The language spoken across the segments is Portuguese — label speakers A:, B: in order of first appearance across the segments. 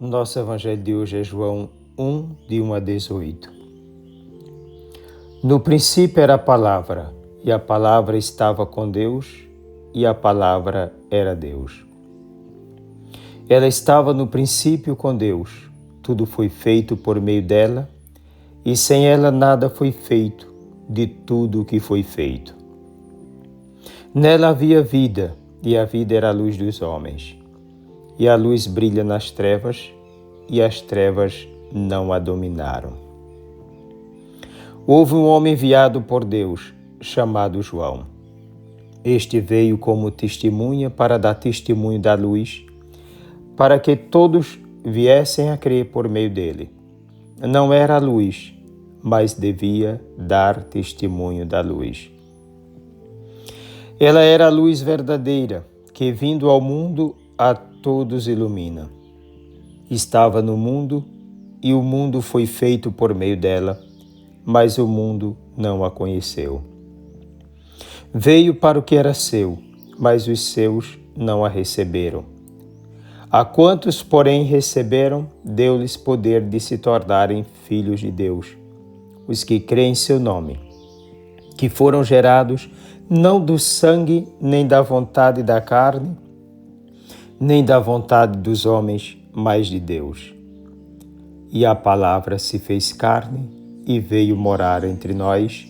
A: Nosso evangelho de hoje é João 1, de 1 a 18. No princípio era a palavra, e a palavra estava com Deus, e a palavra era Deus. Ela estava no princípio com Deus. Tudo foi feito por meio dela, e sem ela nada foi feito de tudo o que foi feito. Nela havia vida, e a vida era a luz dos homens. E a luz brilha nas trevas, e as trevas não a dominaram. Houve um homem enviado por Deus, chamado João. Este veio como testemunha para dar testemunho da luz, para que todos viessem a crer por meio dele. Não era a luz, mas devia dar testemunho da luz. Ela era a luz verdadeira, que vindo ao mundo a todos ilumina. Estava no mundo, e o mundo foi feito por meio dela, mas o mundo não a conheceu. Veio para o que era seu, mas os seus não a receberam. A quantos, porém, receberam, deu-lhes poder de se tornarem filhos de Deus, os que creem em seu nome, que foram gerados não do sangue, nem da vontade da carne, nem da vontade dos homens, mas de Deus. E a palavra se fez carne e veio morar entre nós,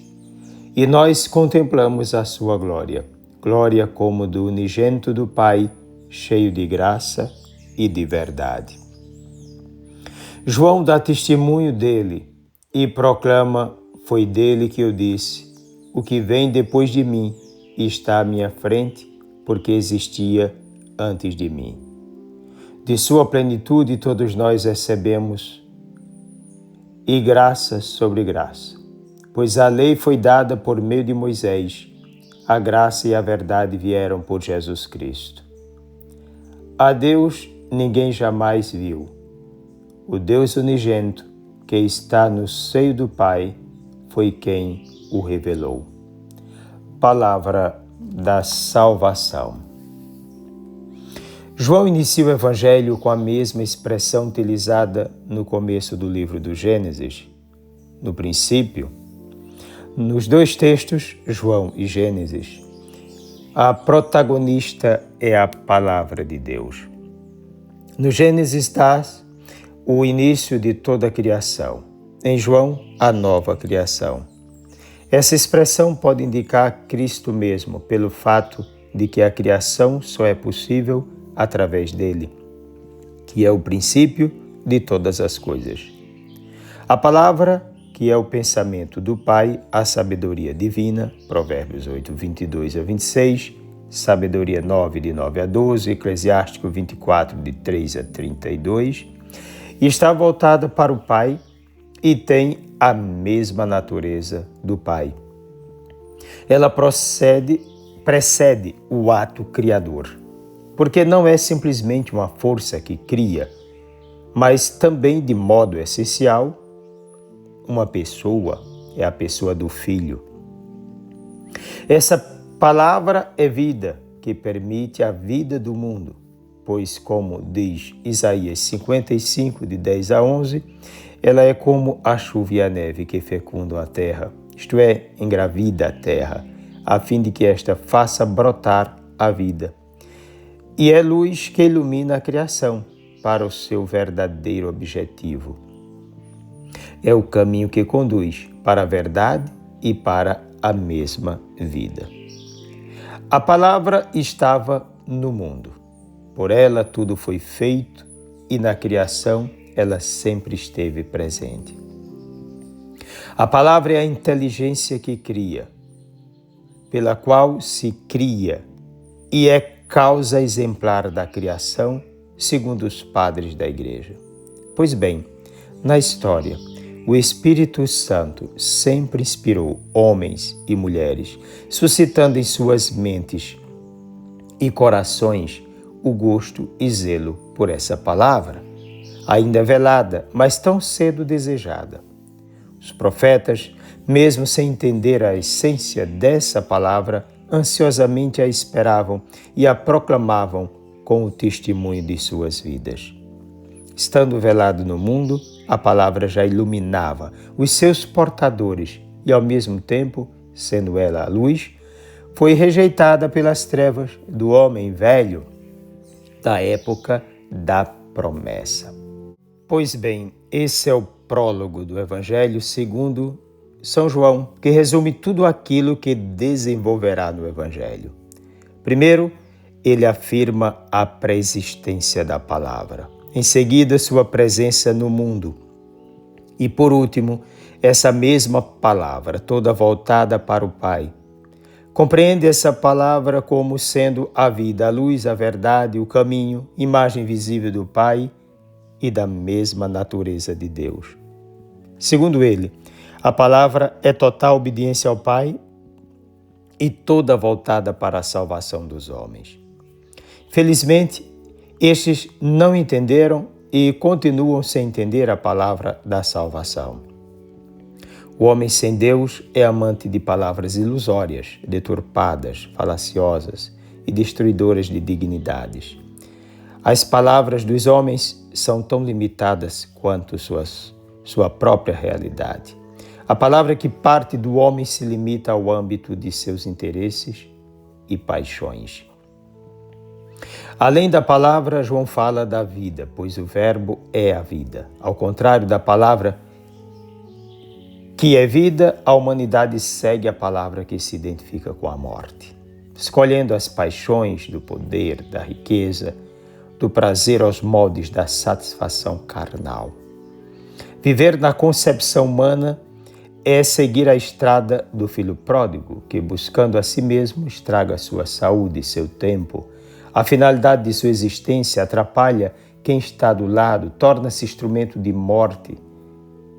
A: e nós contemplamos a sua glória, glória como do unigênito do Pai, cheio de graça e de verdade. João dá testemunho dele e proclama: foi dele que eu disse, o que vem depois de mim está à minha frente, porque existia antes de mim. De sua plenitude todos nós recebemos, e graça sobre graça. Pois a lei foi dada por meio de Moisés, a graça e a verdade vieram por Jesus Cristo. A Deus ninguém jamais viu. O Deus unigênito, que está no seio do Pai, foi quem o revelou. Palavra da salvação. João inicia o Evangelho com a mesma expressão utilizada no começo do livro do Gênesis. No princípio, nos dois textos, João e Gênesis, a protagonista é a Palavra de Deus. No Gênesis está o início de toda a criação. Em João, a nova criação. Essa expressão pode indicar Cristo mesmo, pelo fato de que a criação só é possível através dele, que é o princípio de todas as coisas. A palavra, que é o pensamento do Pai, a sabedoria divina, Provérbios 8, 22 a 26, Sabedoria 9, de 9 a 12, Eclesiástico 24, de 3 a 32, está voltada para o Pai e tem a mesma natureza do Pai. Ela precede o ato criador, porque não é simplesmente uma força que cria, mas também, de modo essencial, uma pessoa, é a pessoa do Filho. Essa palavra é vida, que permite a vida do mundo, pois, como diz Isaías 55, de 10 a 11, ela é como a chuva e a neve que fecundam a terra, isto é, engravida a terra, a fim de que esta faça brotar a vida. E é luz que ilumina a criação para o seu verdadeiro objetivo. É o caminho que conduz para a verdade e para a mesma vida. A palavra estava no mundo. Por ela tudo foi feito e na criação ela sempre esteve presente. A palavra é a inteligência que cria, pela qual se cria e é causa exemplar da criação, segundo os padres da Igreja. Pois bem, na história, o Espírito Santo sempre inspirou homens e mulheres, suscitando em suas mentes e corações o gosto e zelo por essa palavra, ainda velada, mas tão cedo desejada. Os profetas, mesmo sem entender a essência dessa palavra, ansiosamente a esperavam e a proclamavam com o testemunho de suas vidas. Estando velado no mundo, a palavra já iluminava os seus portadores e, ao mesmo tempo, sendo ela a luz, foi rejeitada pelas trevas do homem velho da época da promessa. Pois bem, esse é o prólogo do Evangelho segundo São João, que resume tudo aquilo que desenvolverá no Evangelho. Primeiro, ele afirma a pré-existência da palavra. Em seguida, sua presença no mundo. E por último, essa mesma palavra, toda voltada para o Pai. Compreende essa palavra como sendo a vida, a luz, a verdade, o caminho, imagem visível do Pai e da mesma natureza de Deus. Segundo ele, a palavra é total obediência ao Pai e toda voltada para a salvação dos homens. Felizmente, estes não entenderam e continuam sem entender a palavra da salvação. O homem sem Deus é amante de palavras ilusórias, deturpadas, falaciosas e destruidoras de dignidades. As palavras dos homens são tão limitadas quanto sua própria realidade. A palavra que parte do homem se limita ao âmbito de seus interesses e paixões. Além da palavra, João fala da vida, pois o verbo é a vida. Ao contrário da palavra, que é vida, a humanidade segue a palavra que se identifica com a morte, escolhendo as paixões do poder, da riqueza, do prazer aos moldes da satisfação carnal. Viver na concepção humana é seguir a estrada do filho pródigo, que, buscando a si mesmo, estraga sua saúde e seu tempo. A finalidade de sua existência atrapalha quem está do lado, torna-se instrumento de morte,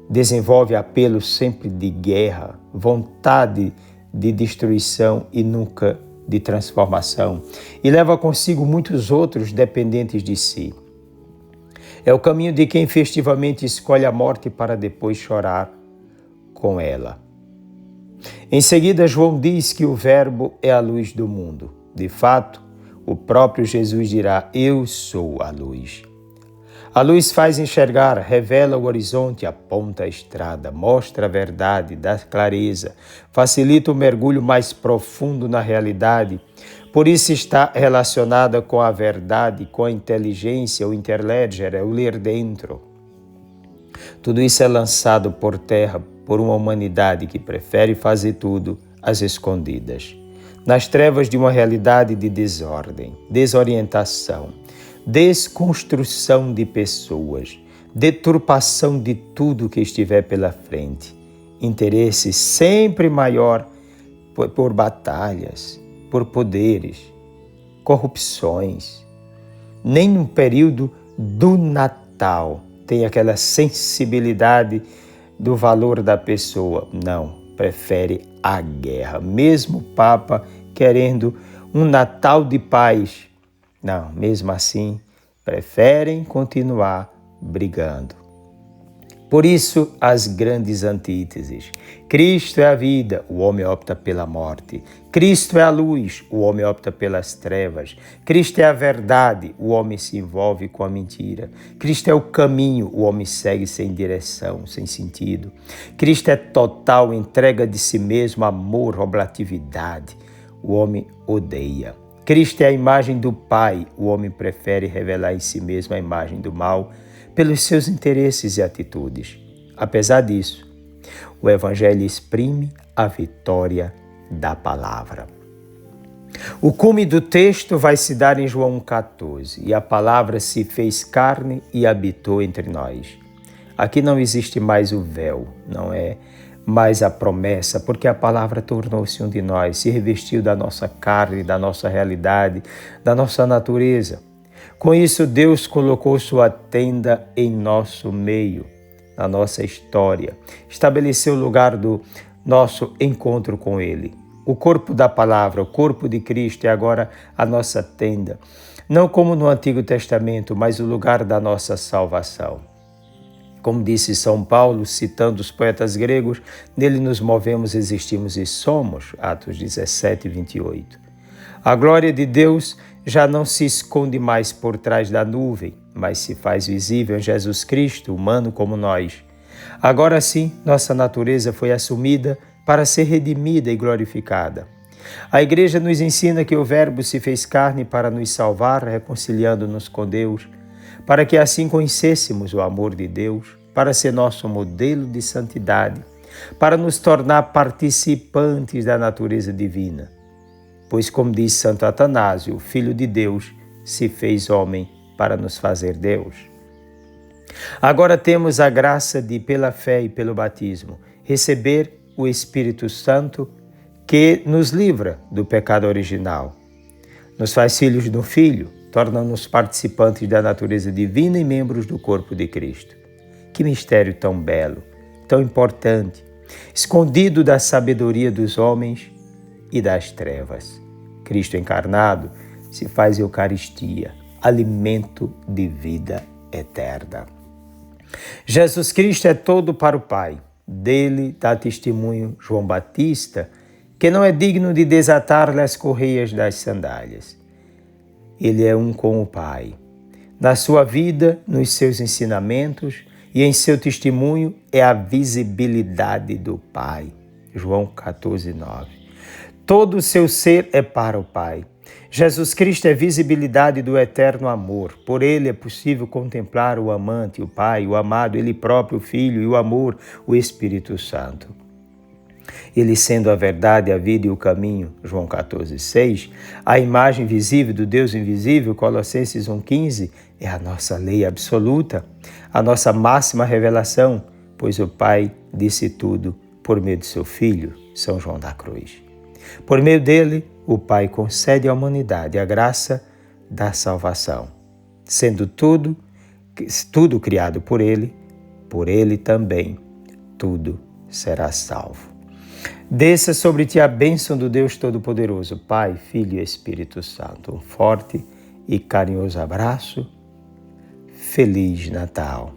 A: desenvolve apelo sempre de guerra, vontade de destruição e nunca de transformação, e leva consigo muitos outros dependentes de si. É o caminho de quem festivamente escolhe a morte para depois chorar com ela. Em seguida, João diz que o Verbo é a luz do mundo. De fato, o próprio Jesus dirá: Eu sou a luz. A luz faz enxergar, revela o horizonte, aponta a estrada, mostra a verdade, dá clareza, facilita o mergulho mais profundo na realidade. Por isso está relacionada com a verdade, com a inteligência, o interledger, o ler dentro. Tudo isso é lançado por terra por uma humanidade que prefere fazer tudo às escondidas, nas trevas de uma realidade de desordem, desorientação, desconstrução de pessoas, deturpação de tudo que estiver pela frente, interesse sempre maior por batalhas, por poderes, corrupções. Nem no período do Natal tem aquela sensibilidade do valor da pessoa. Não, prefere a guerra. Mesmo o Papa querendo um Natal de paz, não, mesmo assim, preferem continuar brigando. Por isso, as grandes antíteses. Cristo é a vida, o homem opta pela morte. Cristo é a luz, o homem opta pelas trevas. Cristo é a verdade, o homem se envolve com a mentira. Cristo é o caminho, o homem segue sem direção, sem sentido. Cristo é total entrega de si mesmo, amor, oblatividade. O homem odeia. Cristo é a imagem do Pai, o homem prefere revelar em si mesmo a imagem do mal pelos seus interesses e atitudes. Apesar disso, o Evangelho exprime a vitória da palavra. O cume do texto vai se dar em João 14, e a palavra se fez carne e habitou entre nós. Aqui não existe mais o véu, não é mais a promessa, porque a palavra tornou-se um de nós, se revestiu da nossa carne, da nossa realidade, da nossa natureza. Com isso, Deus colocou sua tenda em nosso meio, na nossa história. Estabeleceu o lugar do nosso encontro com Ele. O corpo da palavra, o corpo de Cristo é agora a nossa tenda. Não como no Antigo Testamento, mas o lugar da nossa salvação. Como disse São Paulo, citando os poetas gregos, nele nos movemos, existimos e somos. Atos 17, 28. A glória de Deus já não se esconde mais por trás da nuvem, mas se faz visível em Jesus Cristo, humano como nós. Agora sim, nossa natureza foi assumida para ser redimida e glorificada. A Igreja nos ensina que o Verbo se fez carne para nos salvar, reconciliando-nos com Deus, para que assim conhecêssemos o amor de Deus, para ser nosso modelo de santidade, para nos tornar participantes da natureza divina. Pois, como diz Santo Atanásio, o Filho de Deus se fez homem para nos fazer Deus. Agora temos a graça de, pela fé e pelo batismo, receber o Espírito Santo que nos livra do pecado original. Nos faz filhos do Filho, torna-nos participantes da natureza divina e membros do corpo de Cristo. Que mistério tão belo, tão importante, escondido da sabedoria dos homens e das trevas. Cristo encarnado se faz Eucaristia, alimento de vida eterna. Jesus Cristo é todo para o Pai. Dele dá testemunho João Batista, que não é digno de desatar-lhe as correias das sandálias. Ele é um com o Pai. Na sua vida, nos seus ensinamentos e em seu testemunho é a visibilidade do Pai. João 14:9. Todo o seu ser é para o Pai. Jesus Cristo é visibilidade do eterno amor. Por ele é possível contemplar o amante, o Pai, o amado, ele próprio, o Filho e o amor, o Espírito Santo. Ele sendo a verdade, a vida e o caminho, João 14:6, a imagem visível do Deus invisível, Colossenses 1:15, é a nossa lei absoluta, a nossa máxima revelação, pois o Pai disse tudo por meio de seu Filho, São João da Cruz. Por meio dele, o Pai concede à humanidade a graça da salvação. Sendo tudo criado por ele também tudo será salvo. Desça sobre ti a bênção do Deus Todo-Poderoso, Pai, Filho e Espírito Santo. Um forte e carinhoso abraço. Feliz Natal.